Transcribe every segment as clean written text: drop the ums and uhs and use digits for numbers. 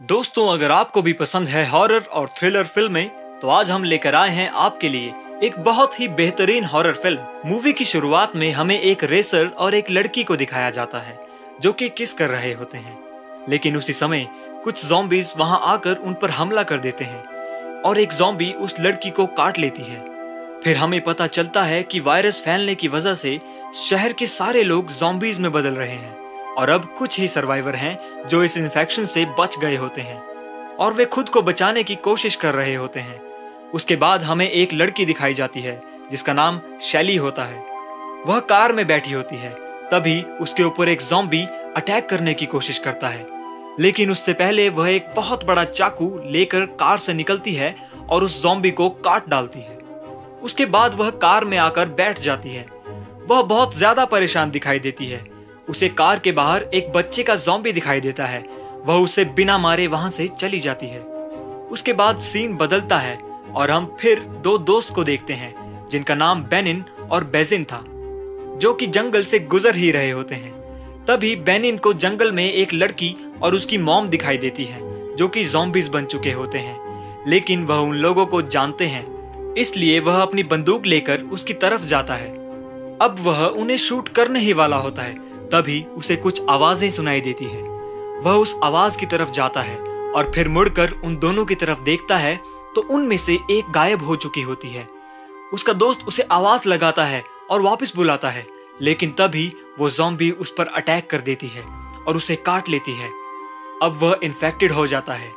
दोस्तों, अगर आपको भी पसंद है हॉरर और थ्रिलर फिल्में, तो आज हम लेकर आए हैं आपके लिए एक बहुत ही बेहतरीन हॉरर फिल्म। मूवी की शुरुआत में हमें एक रेसर और एक लड़की को दिखाया जाता है जो कि किस कर रहे होते हैं, लेकिन उसी समय कुछ ज़ॉम्बीज वहां आकर उन पर हमला कर देते हैं और एक ज़ॉम्बी उस लड़की को काट लेती है। फिर हमें पता चलता है कि वायरस फैलने की वजह से शहर के सारे लोग ज़ॉम्बीज में बदल रहे हैं और अब कुछ ही सर्वाइवर हैं जो इस इन्फेक्शन से बच गए होते हैं और वे खुद को बचाने की कोशिश कर रहे होते हैं। उसके बाद हमें एक लड़की दिखाई जाती है जिसका नाम शैली होता है। वह कार में बैठी होती है, तभी उसके ऊपर एक ज़ॉम्बी अटैक करने की कोशिश करता है, लेकिन उससे पहले वह एक बहुत बड़ा चाकू लेकर कार से निकलती है और उस ज़ॉम्बी को काट डालती है। उसके बाद वह कार में आकर बैठ जाती है। वह बहुत ज्यादा परेशान दिखाई देती है। उसे कार के बाहर एक बच्चे का ज़ॉम्बी दिखाई देता है। वह उसे बिना मारे वहां से चली जाती है। उसके बाद सीन बदलता है और हम फिर दो दोस्त को देखते हैं जिनका नाम बेनिन और बेजिन था, जो कि जंगल से गुजर ही रहे होते हैं। तभी बेनिन को जंगल में एक लड़की और उसकी मॉम दिखाई देती है जो कि ज़ॉम्बीज बन चुके होते हैं, लेकिन वह उन लोगों को जानते हैं, इसलिए वह अपनी बंदूक लेकर उसकी तरफ जाता है। अब वह उन्हें शूट करने ही वाला होता है, तभी उसे कुछ आवाजें सुनाई देती है। वह उस आवाज की तरफ जाता है और फिर मुड़कर उन दोनों की तरफ देखता है तो उनमें से एक गायब हो चुकी होती है। उसका दोस्त उसे आवाज लगाता है और वापस बुलाता है, लेकिन तभी वो ज़ॉम्बी उस पर अटैक कर देती है और उसे काट लेती है। अब वह इन्फेक्टेड हो जाता है।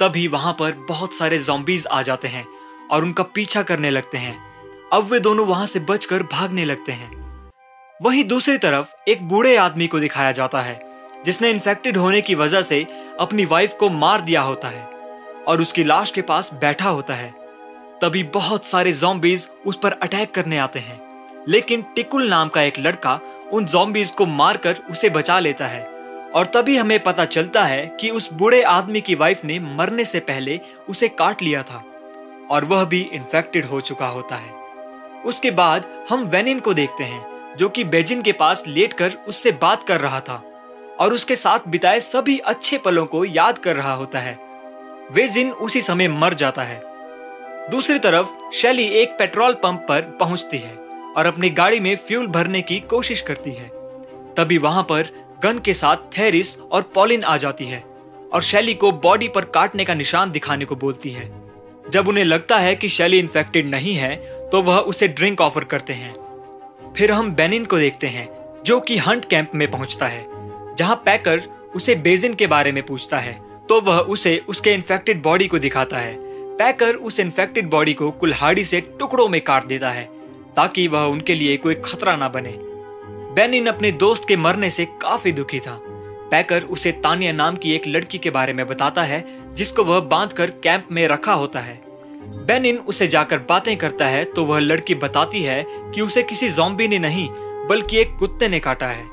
तभी वहां पर बहुत सारे ज़ॉम्बीज आ जाते हैं और उनका पीछा करने लगते हैं। अब वे दोनों वहां से बचकर भागने लगते हैं। वहीं दूसरी तरफ एक बूढ़े आदमी को दिखाया जाता है जिसने इन्फेक्टेड होने की वजह से अपनी वाइफ को मार दिया होता है और उसकी लाश के पास बैठा होता है। तभी बहुत सारे ज़ॉम्बीज उस पर अटैक करने आते हैं, लेकिन टिकुल नाम का एक लड़का उन ज़ॉम्बीज को मारकर उसे बचा लेता है। और तभी हमें पता चलता है कि उस बूढ़े आदमी की वाइफ ने मरने से पहले उसे काट लिया था और वह भी इन्फेक्टेड हो चुका होता है। उसके बाद हम वेनिन को देखते हैं जो कि बेजिन के पास लेटकर उससे बात कर रहा था और उसके साथ बिताए सभी अच्छे पलों को याद कर रहा होता है। वेजिन उसी समय मर जाता है। दूसरी तरफ शैली एक पेट्रोल पंप पर पहुंचती है और अपनी गाड़ी में फ्यूल भरने की कोशिश करती है। तभी वहां पर गन के साथ थेरिस और पॉलिन आ जाती है और शैली को बॉडी पर काटने का निशान दिखाने को बोलती है। जब उन्हें लगता है कि शैली इन्फेक्टेड नहीं है तो वह उसे ड्रिंक ऑफर करते हैं। फिर हम बेनिन को देखते हैं जो कि हंट कैंप में पहुंचता है, जहां पैकर उसे बेजिन के बारे में पूछता है तो वह उसे उसके इन्फेक्टेड बॉडी को दिखाता है। पैकर उस इन्फेक्टेड बॉडी को कुल्हाड़ी से टुकड़ों में काट देता है ताकि वह उनके लिए कोई खतरा ना बने। बेनिन अपने दोस्त के मरने से काफी दुखी था। पैकर उसे तानिया नाम की एक लड़की के बारे में बताता है जिसको वह बांधकर कैंप में रखा होता है। बेनिन उसे जाकर बातें करता है तो वह लड़की बताती है कि उसे किसी ज़ॉम्बी ने नहीं बल्कि एक कुत्ते ने काटा है।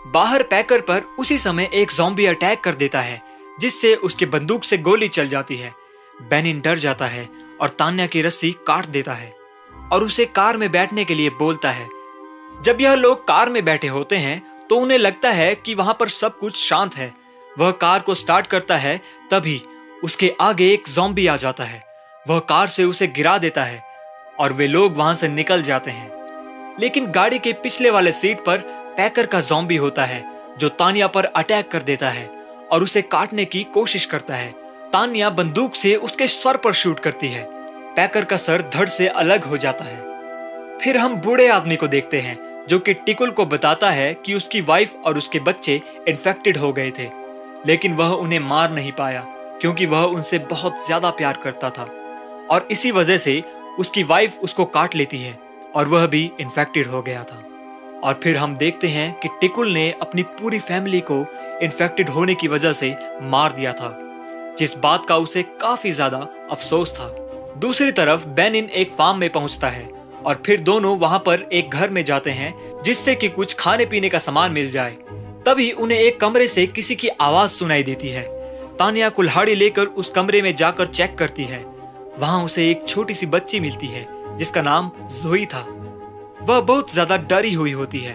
बाहर पैकर पर उसी समय एक ज़ॉम्बी अटैक कर देता है जिससे उसकी बंदूक से गोली चल जाती है। बेनिन डर जाता है और तान्या की रस्सी काट देता है और उसे कार में बैठने के लिए बोलता है। जब यह लोग कार में बैठे होते हैं तो उन्हें लगता है कि वहां पर सब कुछ शांत है। वह कार को स्टार्ट करता है, तभी उसके आगे एक ज़ॉम्बी आ जाता है। वह कार से उसे गिरा देता है और वे लोग वहां से निकल जाते हैं। लेकिन गाड़ी के पिछले वाले सीट पर पैकर का ज़ॉम्बी होता है जो तानिया पर अटैक कर देता है और उसे काटने की कोशिश करता है। तानिया बंदूक से उसके सर पर शूट करती है। पैकर का सर धड़ से अलग हो जाता है। फिर हम बूढ़े आदमी को देखते हैं जो कि टिकुल को बताता है कि उसकी वाइफ और उसके बच्चे इन्फेक्टेड हो गए थे, लेकिन वह उन्हें मार नहीं पाया क्योंकि वह उनसे बहुत ज्यादा प्यार करता था और इसी वजह से उसकी वाइफ उसको काट लेती है और वह भी इन्फेक्टेड हो गया था। और फिर हम देखते हैं कि टिकुल ने अपनी पूरी फैमिली को इन्फेक्टेड होने की वजह से मार दिया था, जिस बात का उसे काफी ज्यादा अफसोस था। दूसरी तरफ बेनिन एक फार्म में पहुंचता है और फिर दोनों वहां पर एक घर में जाते हैं जिससे कि कुछ खाने पीने का सामान मिल जाए। तभी उन्हें एक कमरे से किसी की आवाज सुनाई देती है। तानिया कुल्हाड़ी लेकर उस कमरे में जाकर चेक करती है। वहां उसे एक छोटी सी बच्ची मिलती है जिसका नाम जोई था। वह बहुत ज्यादा डरी हुई होती है।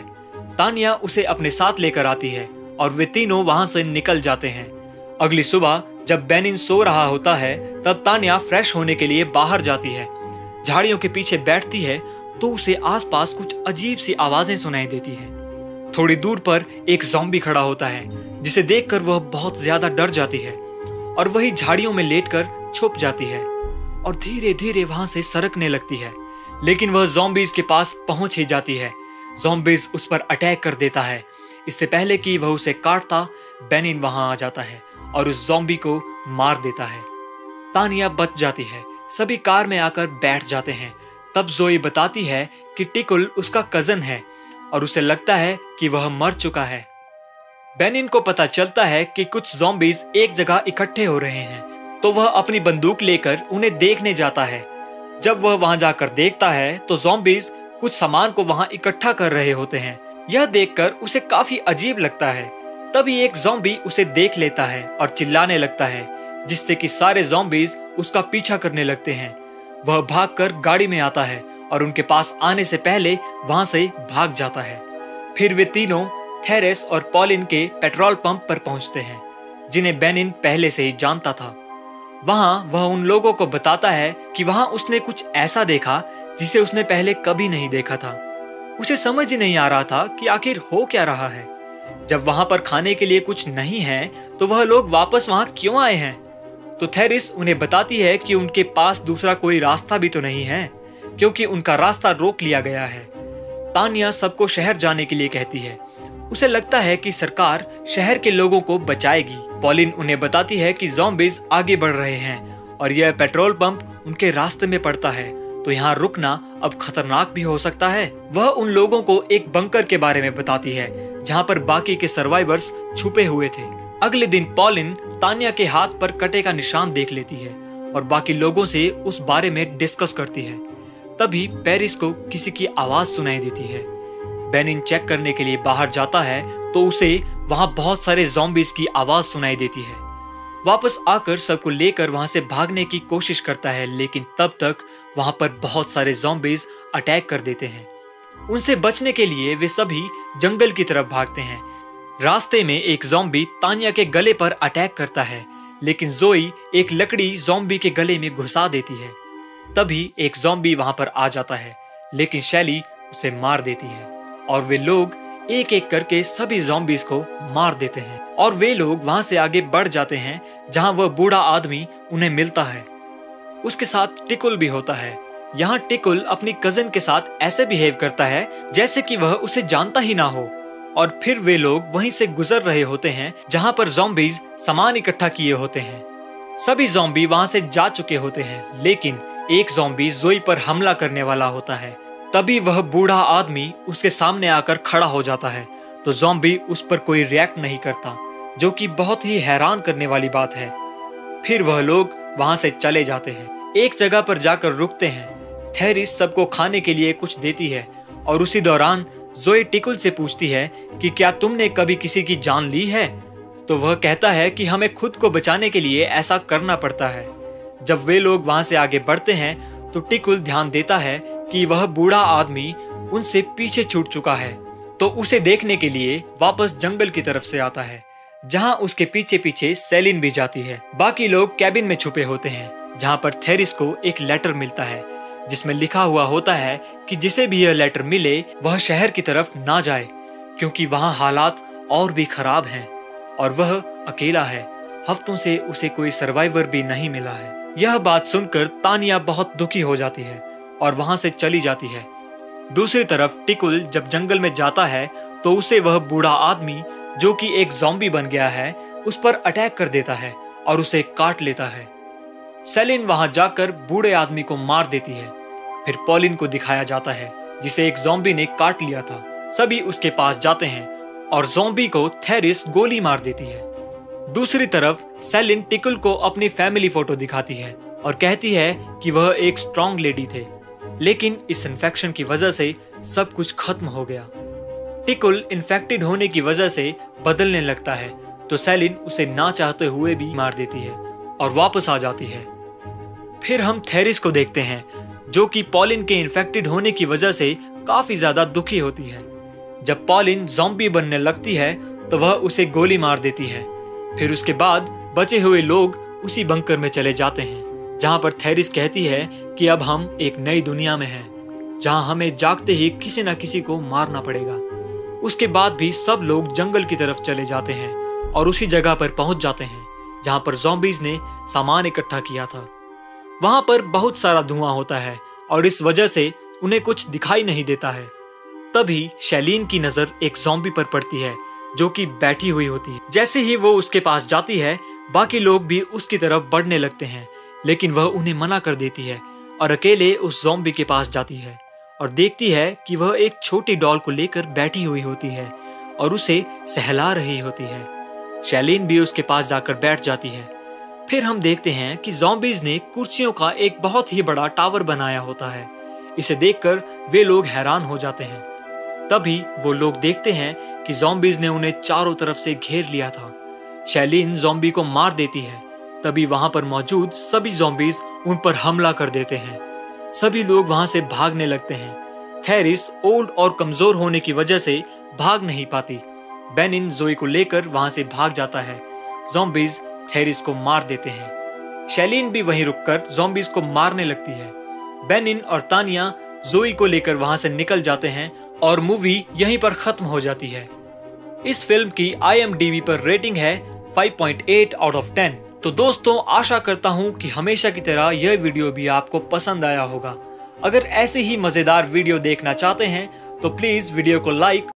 तानिया उसे अपने साथ लेकर आती है और वे तीनों वहां से निकल जाते हैं। अगली सुबह जब बेनिन सो रहा होता है तब तान्या फ्रेश होने के लिए बाहर जाती है। झाड़ियों के पीछे बैठती है तो उसे आसपास कुछ अजीब सी आवाजें सुनाई देती है। थोड़ी दूर पर एक ज़ॉम्बी खड़ा होता है जिसे देखकर वह बहुत ज्यादा डर जाती है और वही झाड़ियों में लेटकर छुप जाती है और धीरे धीरे वहां से सरकने लगती है। लेकिन वह ज़ॉम्बीज के पास पहुंच ही जाती है। ज़ॉम्बीज उस पर अटैक कर देता है। इससे पहले कि वह उसे काटता, बेनिन वहां आ जाता है और उस ज़ॉम्बी को मार देता है। तानिया बच जाती है। सभी कार में आकर बैठ जाते हैं। तब जोई बताती है कि टिकुल उसका कजन है और उसे लगता है कि वह मर चुका है। बेनिन को पता चलता है कि कुछ ज़ॉम्बीज एक जगह इकट्ठे हो रहे हैं, तो वह अपनी बंदूक लेकर उन्हें देखने जाता है। जब वह वहां जाकर देखता है तो ज़ॉम्बीज कुछ सामान को वहां इकट्ठा कर रहे होते हैं। यह देखकर उसे काफी अजीब लगता है। तभी एक ज़ॉम्बी उसे देख लेता है और चिल्लाने लगता है, जिससे कि सारे ज़ॉम्बीज उसका पीछा करने लगते हैं। वह भागकर गाड़ी में आता है और उनके पास आने से पहले वहां से भाग जाता है। फिर वे तीनों थेरेस और पॉलिन के पेट्रोल पंप पर पहुंचते हैं, जिन्हें बेनिन पहले से ही जानता था। वहां वह उन लोगों को बताता है कि वहां उसने कुछ ऐसा देखा जिसे उसने पहले कभी नहीं देखा था। उसे समझ ही नहीं आ रहा था कि आखिर हो क्या रहा है। जब वहां पर खाने के लिए कुछ नहीं है तो वह लोग वापस वहां क्यों आए हैं? तो थेरिस उन्हें बताती है कि उनके पास दूसरा कोई रास्ता भी तो नहीं है, क्योंकि उनका रास्ता रोक लिया गया है। तानिया सबको शहर जाने के लिए कहती है। उसे लगता है कि सरकार शहर के लोगों को बचाएगी। पॉलिन उन्हें बताती है कि ज़ॉम्बीज आगे बढ़ रहे हैं और यह पेट्रोल पंप उनके रास्ते में पड़ता है, तो यहाँ रुकना अब खतरनाक भी हो सकता है। वह उन लोगों को एक बंकर के बारे में बताती है जहाँ पर बाकी के सर्वाइवर्स छुपे हुए थे। अगले दिन पॉलिन तानिया के हाथ पर कटे का निशान देख लेती है और बाकी लोगों से उस बारे में डिस्कस करती है। तभी पेरिस को किसी की आवाज सुनाई देती है। बेनिन चेक करने के लिए बाहर जाता है तो उसे वहां बहुत सारे ज़ॉम्बीज की आवाज सुनाई देती है। वापस आकर सबको लेकर वहां से भागने की कोशिश करता है, लेकिन तब तक वहां पर बहुत सारे ज़ॉम्बीज अटैक कर देते हैं। उनसे बचने के लिए वे सभी जंगल की तरफ भागते हैं। रास्ते में एक ज़ॉम्बी तानिया के गले पर अटैक करता है, लेकिन जोई एक लकड़ी ज़ॉम्बी के गले में घुसा देती है। तभी एक ज़ॉम्बी वहां पर आ जाता है, लेकिन शैली उसे मार देती है और वे लोग एक एक करके सभी ज़ॉम्बीज को मार देते हैं और वे लोग वहां से आगे बढ़ जाते हैं जहां वह बूढ़ा आदमी उन्हें मिलता है। उसके साथ टिकुल भी होता है। यहाँ टिकुल अपनी कजिन के साथ ऐसे बिहेव करता है जैसे कि वह उसे जानता ही ना हो। और फिर वे लोग वहीं से गुजर रहे होते हैं जहां पर ज़ॉम्बीज सामान इकट्ठा किए होते हैं। सभी ज़ॉम्बी वहां से जा चुके होते हैं, लेकिन एक ज़ॉम्बी जोई पर हमला करने वाला होता है। तभी वह बूढ़ा आदमी उसके सामने आकर खड़ा हो जाता है, तो ज़ॉम्बी उस पर कोई रिएक्ट नहीं करता, जो कि बहुत ही हैरान करने वाली बात है। फिर वह लोग वहां से चले जाते हैं। एक जगह पर जाकर रुकते हैं। थेरिस सबको खाने के लिए कुछ देती है और उसी दौरान जोई टिकुल से पूछती है कि क्या तुमने कभी किसी की जान ली है? तो वह कहता है कि हमें खुद को बचाने के लिए ऐसा करना पड़ता है। जब वे लोग वहां से आगे बढ़ते हैं तो टिकुल ध्यान देता है कि वह बूढ़ा आदमी उनसे पीछे छूट चुका है, तो उसे देखने के लिए वापस जंगल की तरफ से आता है, जहां उसके पीछे पीछे सेलिन भी जाती है। बाकी लोग कैबिन में छुपे होते हैं, जहां पर थेरिस को एक लेटर मिलता है जिसमें लिखा हुआ होता है कि जिसे भी यह लेटर मिले वह शहर की तरफ ना जाए, क्योंकि वहां हालात और भी खराब हैं और वह अकेला है। हफ्तों से उसे कोई सर्वाइवर भी नहीं मिला है। यह बात सुनकर तानिया बहुत दुखी हो जाती है और वहां से चली जाती है। दूसरी तरफ टिकुल जब जंगल में जाता है तो उसे वह बूढ़ा आदमी, जो कि एक ज़ॉम्बी बन गया है, उस पर अटैक कर देता है और उसे काट लेता है। सेलिन वहां जाकर बूढ़े आदमी को मार देती है। फिर पॉलिन को दिखाया जाता है, जिसे एक ज़ॉम्बी ने काट लिया था। सभी उसके पास जाते हैं और ज़ॉम्बी को थेरिस गोली मार देती है। दूसरी तरफ सेलिन टिकुल को अपनी फैमिली फोटो दिखाती है और कहती है कि वह एक स्ट्रॉन्ग लेडी थे, लेकिन इस इन्फेक्शन की वजह से सब कुछ खत्म हो गया। टिकुल इन्फेक्टेड होने की वजह से बदलने लगता है, तो सेलिन उसे ना चाहते हुए भी मार देती है और वापस आ जाती है। फिर हम थेरिस को देखते हैं, जो कि पॉलिन के इन्फेक्टेड होने की वजह से काफी ज्यादा दुखी होती है। जब पॉलिन ज़ॉम्बी बनने लगती है तो वह उसे गोली मार देती है। फिर उसके बाद बचे हुए लोग उसी बंकर में चले जाते हैं जहां पर थेरिस कहती है कि अब हम एक नई दुनिया में हैं, जहां हमें जागते ही किसी न किसी को मारना पड़ेगा। उसके बाद भी सब लोग जंगल की तरफ चले जाते हैं और उसी जगह पर पहुंच जाते हैं जहां पर ज़ॉम्बीज़ ने सामान इकट्ठा किया था। वहां पर बहुत सारा धुआं होता है और इस वजह से उन्हें कुछ दिखाई नहीं देता है। तभी शैलीन की नजर एक ज़ॉम्बी पर पड़ती है जो कि बैठी हुई होती है। जैसे ही वो उसके पास जाती है, बाकी लोग भी उसकी तरफ बढ़ने लगते हैं, लेकिन वह उन्हें मना कर देती है और अकेले उस ज़ॉम्बी के पास जाती है और देखती है कि वह एक छोटी डॉल को लेकर बैठी हुई होती है और उसे सहला रही होती है। शैलीन भी उसके पास जाकर बैठ जाती है। फिर हम देखते हैं कि ज़ॉम्बीज़ ने कुर्सियों का एक बहुत ही बड़ा टावर बनाया होता है। इसे देखकर वे लोग हैरान हो जाते हैं। तभी वो लोग देखते हैं कि ज़ॉम्बीज़ ने उन्हें चारों तरफ से घेर लिया था। शैलीन ज़ॉम्बी को मार देती है। तभी वहां पर मौजूद सभी ज़ॉम्बीज़ उन पर हमला कर देते हैं। सभी लोग वहां से भागने लगते हैं। थेरिस ओल्ड और कमजोर होने की वजह से भाग नहीं पाती। बेनिन जोई को लेकर वहां से भाग जाता है। ज़ॉम्बीज़ थेरिस को मार देते हैं। शैलीन भी वहीं रुककर ज़ॉम्बीज़ को मारने लगती है। बेनिन और तानिया जोई को लेकर वहां से निकल जाते हैं और मूवी यहीं पर खत्म हो जाती है। इस फिल्म की IMDb पर रेटिंग है 5.8 आउट ऑफ 10। तो दोस्तों, आशा करता हूँ कि हमेशा की तरह यह वीडियो भी आपको पसंद आया होगा। अगर ऐसे ही मजेदार वीडियो देखना चाहते हैं तो प्लीज वीडियो को लाइक